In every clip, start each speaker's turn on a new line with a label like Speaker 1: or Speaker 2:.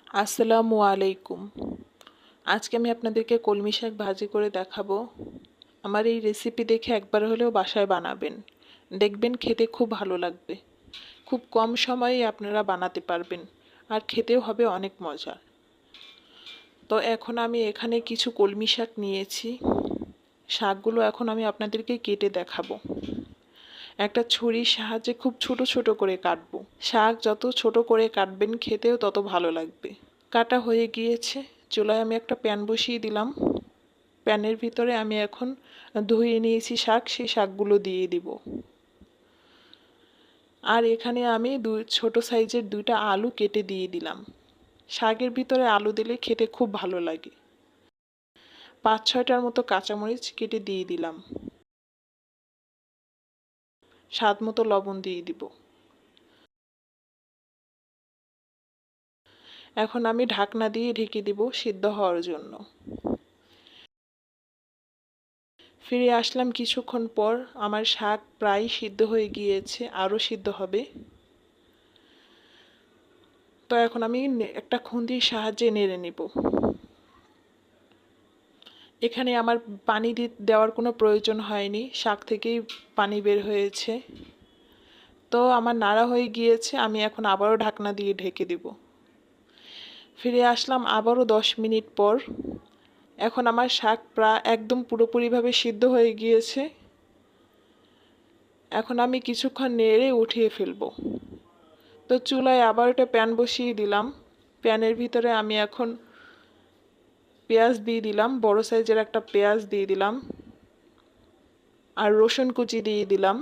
Speaker 1: আসসালামু আলাইকুম। আজকে আমি আপনাদেরকে কলমি শাক ভাজি করে দেখাবো। আমার এই রেসিপি দেখে একবার হলেও বাসায় বানাবেন, দেখবেন খেতে খুব ভালো লাগবে। খুব কম সময়েই আপনারা বানাতে পারবেন, আর খেতেও হবে অনেক মজা। তো এখন আমি এখানে কিছু কলমি শাক নিয়েছি। শাকগুলো এখন আমি আপনাদেরকে কেটে দেখাবো। একটা ছুরির সাহায্যে খুব ছোট ছোট করে কাটবো। শাক যত ছোট করে কাটবেন খেতেও তত ভালো লাগবে। কাটা হয়ে গিয়েছে। চুলায় আমি একটা প্যান বসিয়ে দিলাম। প্যানের ভিতরে আমি এখন ধুয়ে নিয়েছি শাক, সেই শাকগুলো দিয়ে দিব। আর এখানে আমি ছোট সাইজের 2টা আলু কেটে দিয়ে দিলাম। শাকের ভিতরে আলু দিলে খেতে খুব ভালো লাগে। 5-6টার মতো কাঁচামরিচ কেটে দিয়ে দিলাম। স্বাদ মতো লবণ দিয়ে দিব। এখন আমি ঢাকনা দিয়ে ঢেকে দিব সিদ্ধ হওয়ার জন্য। ফিরে আসলাম কিছুক্ষণ পর। আমার শাক প্রায় সিদ্ধ হয়ে গিয়েছে, আরও সিদ্ধ হবে। তো এখন আমি একটা খুন্তির সাহায্যে নেড়ে নিব। এখানে আমার পানি দেওয়ার কোনো প্রয়োজন হয়নি, শাক থেকেই পানি বের হয়েছে। তো আমার নাড়া হয়ে গিয়েছে, আমি এখন আবারও ঢাকনা দিয়ে ঢেকে দিব। ফিরে আসলাম আবারও 10 মিনিট পর। এখন আমার শাক প্রায় একদম পুরোপুরিভাবে সিদ্ধ হয়ে গিয়েছে। এখন আমি কিছুক্ষণ নেড়ে উঠিয়ে ফেলবো। তো চুলায় আবার একটা প্যান বসিয়ে দিলাম। প্যানের ভিতরে আমি এখন পেঁয়াজ দিয়ে দিলাম, বড় সাইজের একটা পেঁয়াজ দিয়ে দিলাম, আর রসুন কুচি দিয়ে দিলাম,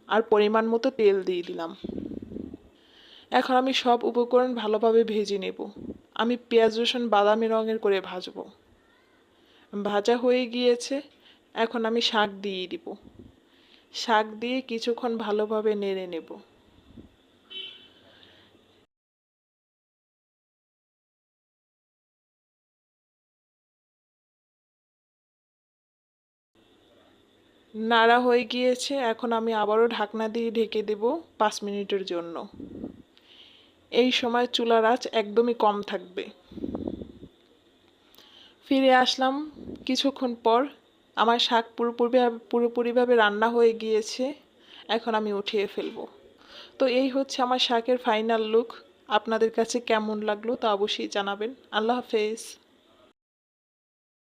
Speaker 1: আর পরিমাণ মতো তেল দিয়ে দিলাম। এখন আমি সব উপকরণ ভালোভাবে ভেজে নেব। আমি পেঁয়াজ রসুন বাদামি রঙের করে ভাজবো। ভাজা হয়ে গিয়েছে। এখন আমি শাক দিয়ে দিব। শাক দিয়ে কিছুক্ষণ ভালোভাবে নেড়ে নেব। নাড়া হয়ে গিয়েছে। এখন আমি আবারও ঢাকনা দিয়ে ঢেকে দেব 5 মিনিটের জন্য। এই সময় চুলার আঁচ একদমই কম থাকবে। ফিরে আসলাম কিছুক্ষণ পর। আমার শাক পুরোপুরিভাবে রান্না হয়ে গিয়েছে। এখন আমি উঠিয়ে ফেলবো। তো এই হচ্ছে আমার শাকের ফাইনাল লুক। আপনাদের কাছে কেমন লাগলো তা অবশ্যই জানাবেন। আল্লাহ হাফেজ।